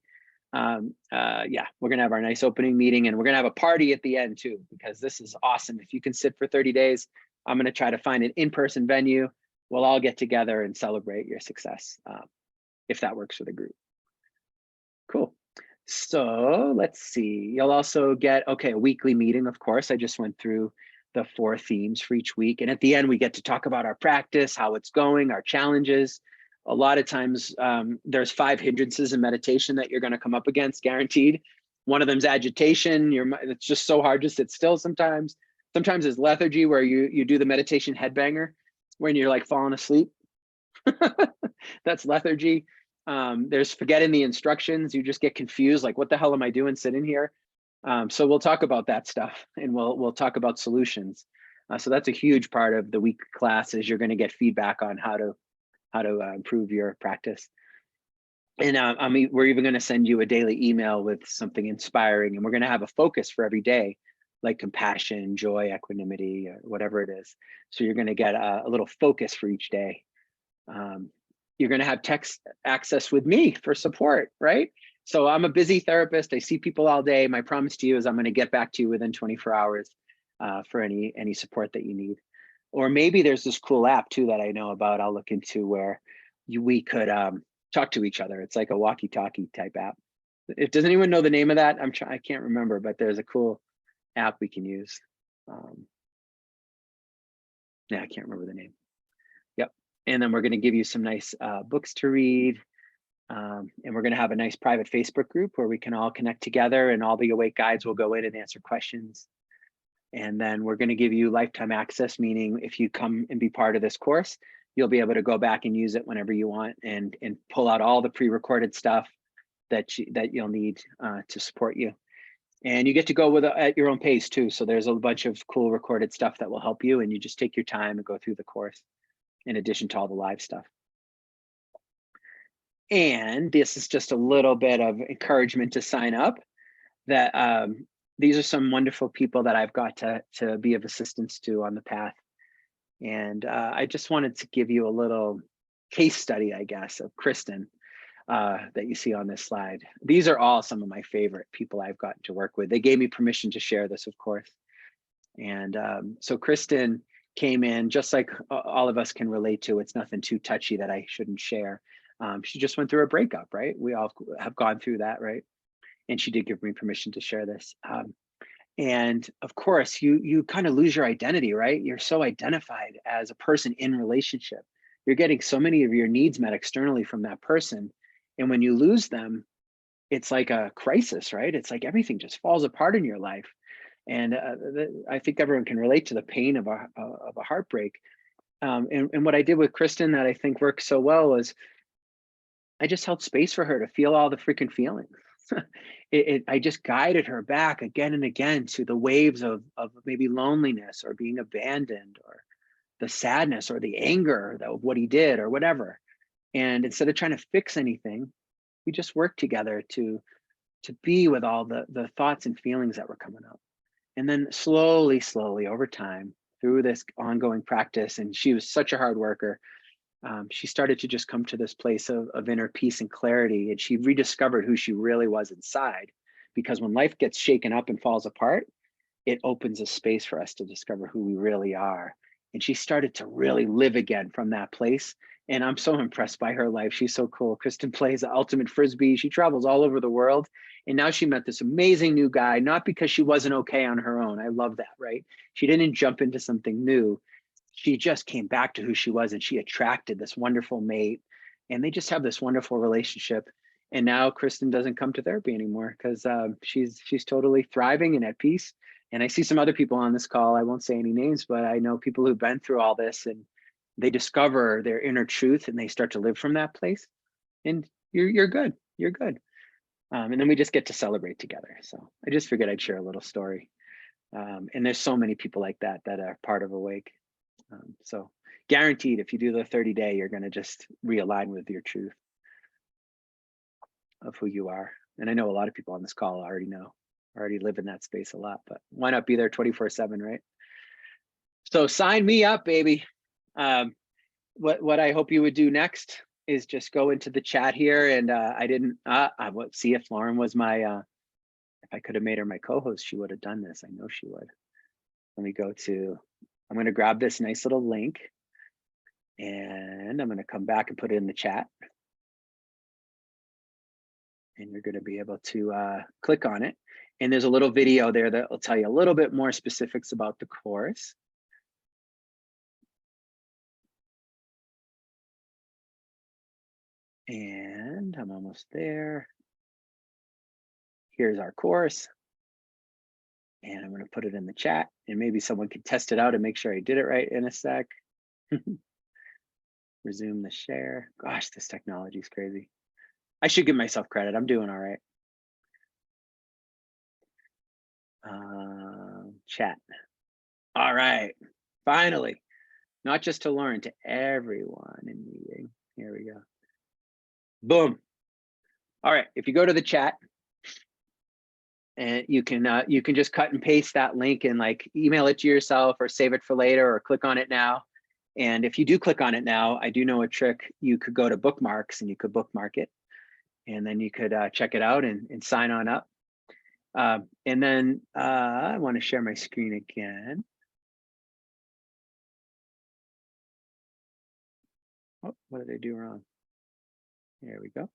Yeah, we're going to have our nice opening meeting, and we're going to have a party at the end too, because this is awesome. If you can sit for 30 days, I'm going to try to find an in-person venue. We'll all get together and celebrate your success, if that works for the group. Cool. So let's see. You'll also get, a weekly meeting, of course. I just went through the 4 themes for each week. And at the end, we get to talk about our practice, how it's going, our challenges. A lot of times there's 5 hindrances in meditation that you're going to come up against, guaranteed. One of them's agitation. It's just so hard to sit still sometimes. Sometimes it's lethargy, where you do the meditation headbanger when you're like falling asleep. That's lethargy. There's forgetting the instructions. You just get confused, like, what the hell am I doing sitting here? So we'll talk about that stuff, and we'll talk about solutions. So that's a huge part of the week class, is you're going to get feedback on how to improve your practice. And we're even going to send you a daily email with something inspiring, and we're going to have a focus for every day, like compassion, joy, equanimity, or whatever it is. So you're going to get a little focus for each day. You're going to have text access with me for support, right? So I'm a busy therapist. I see people all day. My promise to you is I'm going to get back to you within 24 hours for any support that you need. Or maybe there's this cool app too that I know about, I'll look into, where we could talk to each other. It's like a walkie-talkie type app. Does anyone know the name of that? I can't remember, but there's a cool app we can use. Yeah, I can't remember the name. Yep. And then we're going to give you some nice books to read. And we're going to have a nice private Facebook group where we can all connect together, and all the awake guides will go in and answer questions. And then we're going to give you lifetime access, meaning if you come and be part of this course, you'll be able to go back and use it whenever you want, and pull out all the pre-recorded stuff that you'll need to support you. And you get to go with at your own pace too. So there's a bunch of cool recorded stuff that will help you, and you just take your time and go through the course in addition to all the live stuff. And this is just a little bit of encouragement to sign up. That these are some wonderful people that I've got to be of assistance to on the path. And I just wanted to give you a little case study, I guess, of Kristen that you see on this slide. These are all some of my favorite people I've gotten to work with. They gave me permission to share this, of course. And so Kristen came in, just like all of us can relate to. It's nothing too touchy that I shouldn't share. She just went through a breakup, right? We all have gone through that, right? And she did give me permission to share this. And of course, you kind of lose your identity, right? You're so identified as a person in relationship. You're getting so many of your needs met externally from that person. And when you lose them, it's like a crisis, right? It's like everything just falls apart in your life. And I think everyone can relate to the pain of a heartbreak. And what I did with Kristen that I think worked so well was I just held space for her to feel all the freaking feelings. I just guided her back again and again to the waves of maybe loneliness or being abandoned or the sadness or the anger of what he did or whatever. And instead of trying to fix anything, we just worked together to be with all the thoughts and feelings that were coming up. And then slowly over time, through this ongoing practice, and she was such a hard worker, she started to just come to this place of inner peace and clarity. And she rediscovered who she really was inside. Because when life gets shaken up and falls apart, it opens a space for us to discover who we really are. And she started to really live again from that place. And I'm so impressed by her life. She's so cool. Kristen plays the ultimate frisbee. She travels all over the world. And now she met this amazing new guy, not because she wasn't okay on her own. I love that, right? She didn't jump into something new. She just came back to who she was, and she attracted this wonderful mate. And they just have this wonderful relationship. And now Kristen doesn't come to therapy anymore because she's totally thriving and at peace. And I see some other people on this call. I won't say any names, but I know people who've been through all this, and they discover their inner truth and they start to live from that place. And you're good. You're good. And then we just get to celebrate together. So I just figured I'd share a little story. And there's so many people like that are part of Awake. So guaranteed, if you do the 30-day, you're going to just realign with your truth of who you are. And I know a lot of people on this call already live in that space a lot, but why not be there 24/7, right? So sign me up, baby. What I hope you would do next is just go into the chat here. And I didn't see if Lauren was my, if I could have made her my co-host, she would have done this. I know she would. Let me go to, I'm going to grab this nice little link, and I'm going to come back and put it in the chat. And you're going to be able to click on it. And there's a little video there that will tell you a little bit more specifics about the course. And I'm almost there. Here's our course. And I'm going to put it in the chat, and maybe someone can test it out and make sure I did it right in a sec. Resume the share. Gosh, this technology is crazy. I should give myself credit. I'm doing all right. Chat. All right. Finally, not just to Lauren, to everyone in meeting. Here we go. Boom. All right. If you go to the chat, and you can just cut and paste that link and like email it to yourself or save it for later or click on it now. And if you do click on it now, I do know a trick. You could go to bookmarks and you could bookmark it, and then you could check it out and sign on up. And then I want to share my screen again. Oh, what did I do wrong? There we go.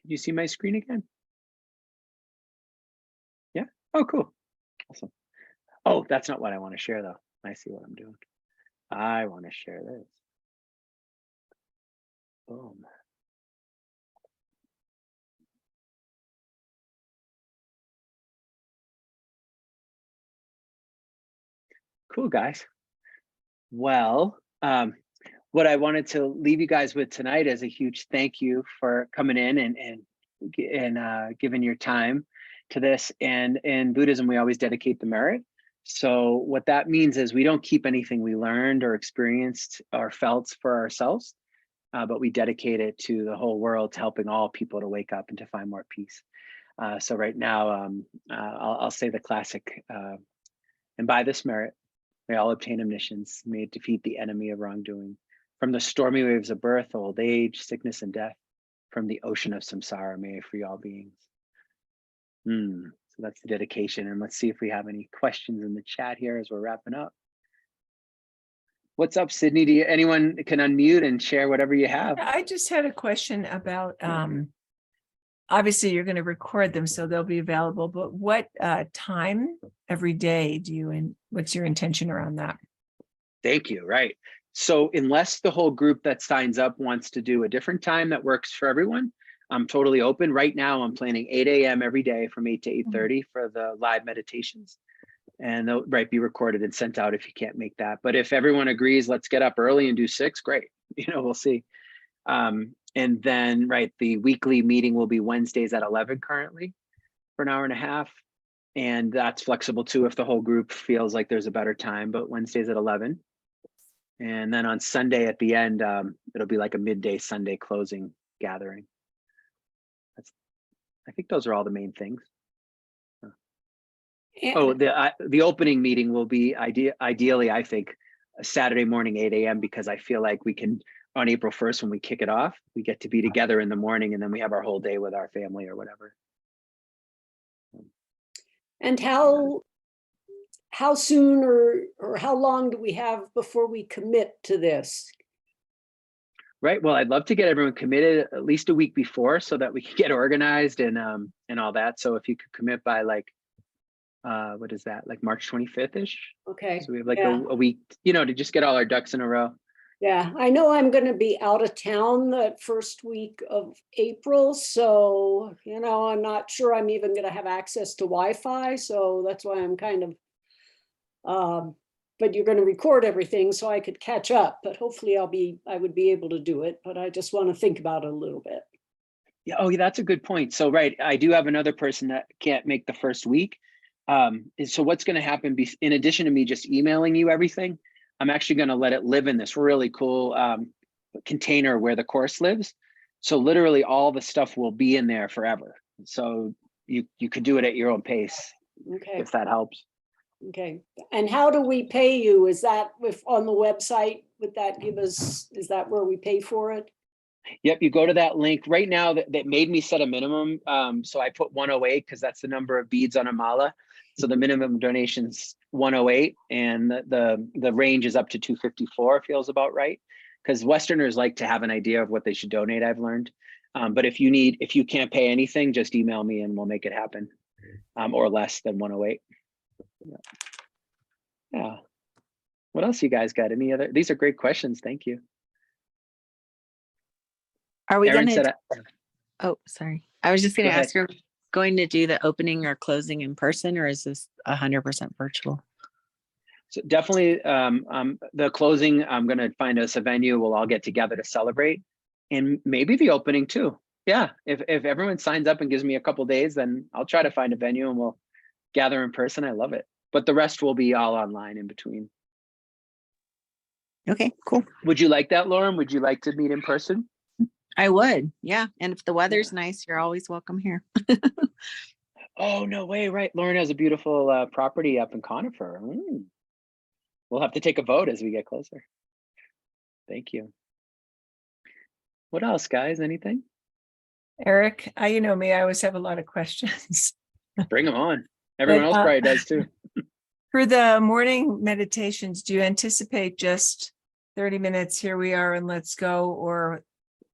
Can you see my screen again? Yeah. Oh, cool. Awesome. Oh, that's not what I want to share though. I see what I'm doing. I want to share this. Boom. Cool, guys. Well, what I wanted to leave you guys with tonight is a huge thank you for coming in and giving your time to this. And in Buddhism, we always dedicate the merit. So what that means is we don't keep anything we learned or experienced or felt for ourselves, but we dedicate it to the whole world, to helping all people to wake up and to find more peace. So right now, I'll say the classic, and by this merit, may all obtain omniscience, may it defeat the enemy of wrongdoing. From the stormy waves of birth, old age, sickness, and death, from the ocean of samsara, may I free all beings. So that's the dedication. And let's see if we have any questions in the chat here as we're wrapping up. What's up, Sydney? Anyone can unmute and share whatever you have? I just had a question about, obviously you're going to record them, so they'll be available, but what time every day do you, and what's your intention around that? Thank you. Right. So unless the whole group that signs up wants to do a different time that works for everyone, I'm totally open. Right now, I'm planning 8 a.m. every day from 8 to 8:30 for the live meditations. And they'll be recorded and sent out if you can't make that. But if everyone agrees, let's get up early and do 6, great. We'll see. And then, the weekly meeting will be Wednesdays at 11 currently for an hour and a half. And that's flexible too if the whole group feels like there's a better time, but Wednesdays at 11. And then on Sunday at the end, it'll be like a midday Sunday closing gathering. I think those are all the main things. Oh, the opening meeting will be ideally, I think, a Saturday morning, 8 a.m. because I feel like we can, on April 1st, when we kick it off, we get to be together in the morning and then we have our whole day with our family or whatever. And how soon or how long do we have before we commit to this? Right. Well, I'd love to get everyone committed at least a week before so that we can get organized and all that. So if you could commit by what is that, like March 25th-ish? Okay. So we have a week, to just get all our ducks in a row. Yeah, I know I'm going to be out of town that first week of April. So, I'm not sure I'm even going to have access to Wi-Fi. So that's why I'm kind of, but you're going to record everything so I could catch up, but hopefully I would be able to do it, but I just want to think about it a little bit. Yeah. Oh, yeah, that's a good point. So, I do have another person that can't make the first week. So what's going to happen, in addition to me just emailing you everything, I'm actually going to let it live in this really cool container where the course lives. So literally all the stuff will be in there forever. So you could do it at your own pace. Okay. If that helps. Okay. And how do we pay you? Is that on the website? Would that give us, is that where we pay for it? Yep, you go to that link right now. That made me set a minimum. So I put 108 because that's the number of beads on a mala. So the minimum donation's 108, and the range is up to 254. Feels about right, because Westerners like to have an idea of what they should donate. I've learned, but if you can't pay anything, just email me and we'll make it happen, or less than 108. Yeah. What else you guys got? Any other? These are great questions. Thank you. Are we Erin going to? said, Oh, sorry. I was just going Go to ask her, going to do the opening or closing in person, or is this 100% virtual? So definitely the closing, I'm going to find us a venue. We'll all get together to celebrate, and maybe the opening too. Yeah. If everyone signs up and gives me a couple days, then I'll try to find a venue and we'll gather in person. I love it. But the rest will be all online in between. Okay, cool. Would you like that, Lauren? Would you like to meet in person? I would. Yeah. And if the weather's nice, you're always welcome here. Oh, no way. Right. Lauren has a beautiful property up in Conifer. We'll have to take a vote as we get closer. Thank you. What else, guys? Anything? Eric, you know me, I always have a lot of questions. Bring them on. Everyone else probably does too. For the morning meditations, do you anticipate just 30 minutes, here we are and let's go, or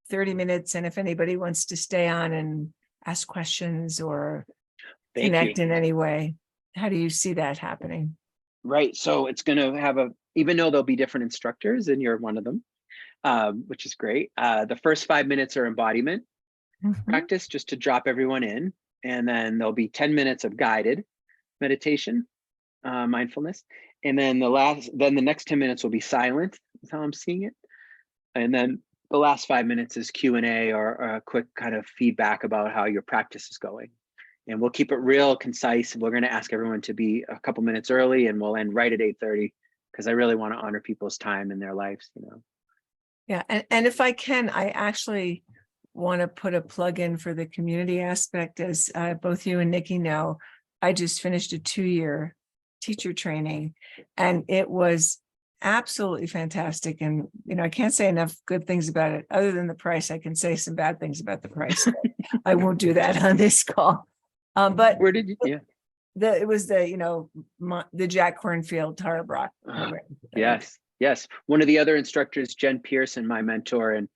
30 minutes, and if anybody wants to stay on and ask questions or connect in any way? How do you see that happening? Right. So it's going to have even though there'll be different instructors and you're one of them, which is great. The first 5 minutes are embodiment practice, just to drop everyone in. And then there'll be 10 minutes of guided meditation. mindfulness. And then the next 10 minutes will be silent. That's how I'm seeing it. And then the last 5 minutes is Q&A or a quick kind of feedback about how your practice is going. And we'll keep it real concise. We're going to ask everyone to be a couple minutes early, and we'll end right at 8:30 because I really want to honor people's time in their lives, you know. Yeah, and if I can, I actually want to put a plug in for the community aspect. As both you and Nikki know, I just finished a 2-year teacher training, and it was absolutely fantastic. And, you know, I can't say enough good things about it. Other than the price, I can say some bad things about the price. I won't do that on this call. But Where did you? Yeah. it was the, you know, the Jack Cornfield Tara Brock program. Yes. Yes. One of the other instructors, Jen Pearson, my mentor and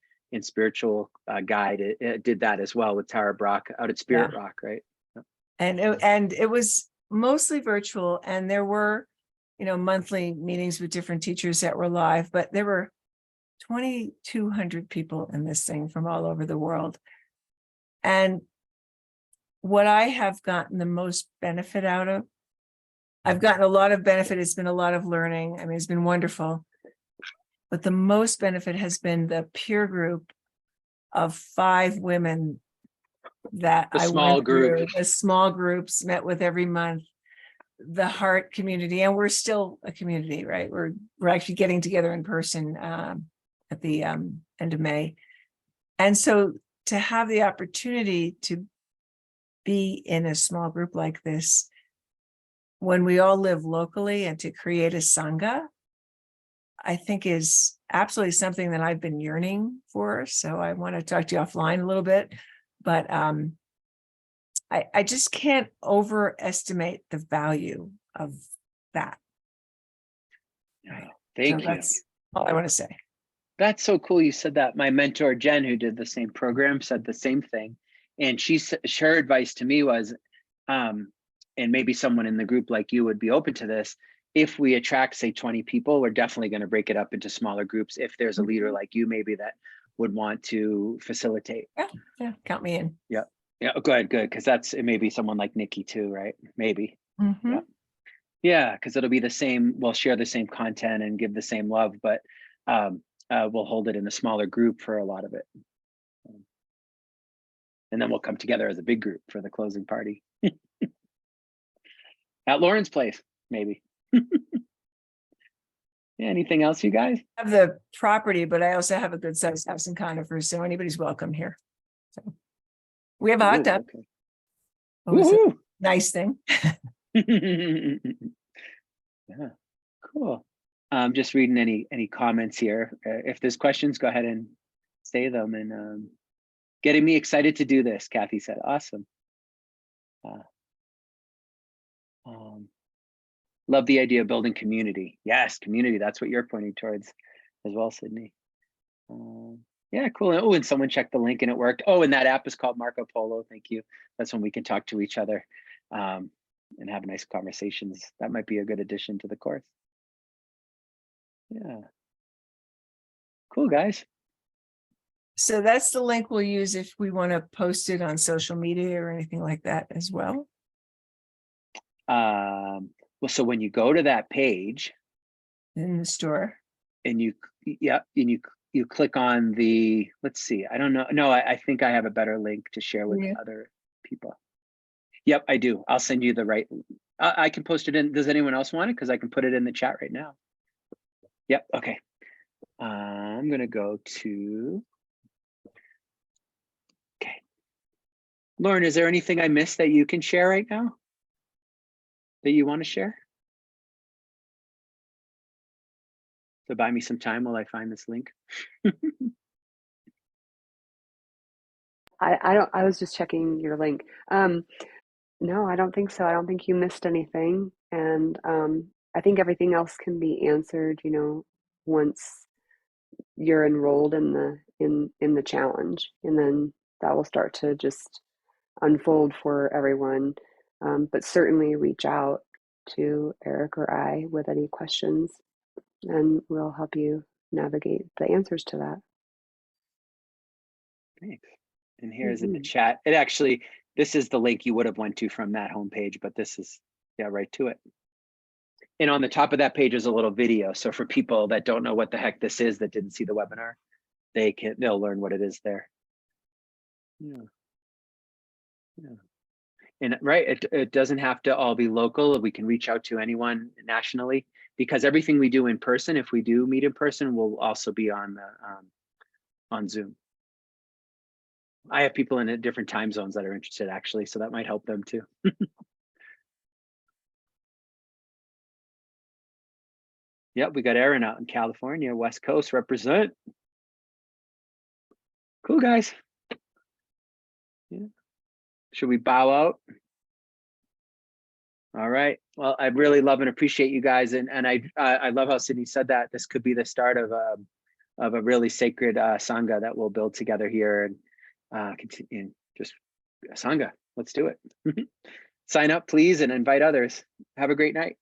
spiritual guide, did that as well with Tara Brock out at Spirit Rock, right? And it was mostly virtual, and there were, you know, monthly meetings with different teachers that were live, but there were 2,200 people in this thing from all over the world. And what I have gotten the most benefit out of, I've gotten a lot of benefit. It's been a lot of learning. I mean, it's been wonderful. But the most benefit has been the peer group of 5 women that The I small went group. through, the small groups, met with every month, the heart community, and we're still a community, right? We're actually getting together in person at the end of May. And so to have the opportunity to be in a small group like this, when we all live locally, and to create a Sangha, I think is absolutely something that I've been yearning for. So I want to talk to you offline a little bit, but I just can't overestimate the value of that. Right. Thank So you. that's all I want to say. That's so cool you said that. My mentor, Jen, who did the same program, said the same thing. And her advice to me was, and maybe someone in the group like you would be open to this, if we attract, say, 20 people, we're definitely going to break it up into smaller groups if there's a leader like you maybe that would want to facilitate. Yeah, count me in. Yeah, good, because it may be someone like Nikki too, right? Maybe. Mhm. Yeah, because it'll be the same, we'll share the same content and give the same love, but we'll hold it in a smaller group for a lot of it. And then we'll come together as a big group for the closing party. At Lauren's place, maybe. Yeah, anything else, you guys? I have the property, but I also have a good sized house in conifers, so anybody's welcome here. So we have a hot Ooh, tub. okay. Always a Woohoo! nice thing. Yeah, cool. Just reading any comments here. If there's questions, go ahead and say them. And getting me excited to do this, Kathy said. Awesome. Love the idea of building community. Yes, community. That's what you're pointing towards as well, Sydney. Yeah, cool. Oh, and someone checked the link and it worked. Oh, and that app is called Marco Polo. Thank you. That's when we can talk to each other and have nice conversations. That might be a good addition to the course. Yeah. Cool, guys. So that's the link we'll use if we want to post it on social media or anything like that as well. Well, so when you go to that page In the store. and you click on the, let's see, I don't know. No, I think I have a better link to share with other people. Yep, I do. I'll send you the right, I can post it in. Does anyone else want it? Because I can put it in the chat right now. Yep, okay. I'm gonna go to, okay. Lauren, is there anything I missed that you can share right now? That you want to share? So buy me some time while I find this link. I was just checking your link. No, I don't think so. I don't think you missed anything. And I think everything else can be answered, you know, once you're enrolled in the challenge. And then that will start to just unfold for everyone. But certainly reach out to Eric or I with any questions, and we'll help you navigate the answers to that. Thanks. And here's in the chat. It actually, this is the link you would have went to from that homepage, but this is, yeah, right to it. And on the top of that page is a little video. So for people that don't know what the heck this is, that didn't see the webinar, they'll learn what it is there. Yeah. Yeah. And right, it doesn't have to all be local. We can reach out to anyone nationally, because everything we do in person, if we do meet in person, will also be on Zoom. I have people in different time zones that are interested, actually, so that might help them too. Yep, we got Aaron out in California, West Coast, represent. Cool, guys. Yeah. Should we bow out? All right. Well, I really love and appreciate you guys, and I love how Sydney said that this could be the start of a really sacred sangha that we'll build together here, and continue just sangha. Let's do it. Sign up, please, and invite others. Have a great night.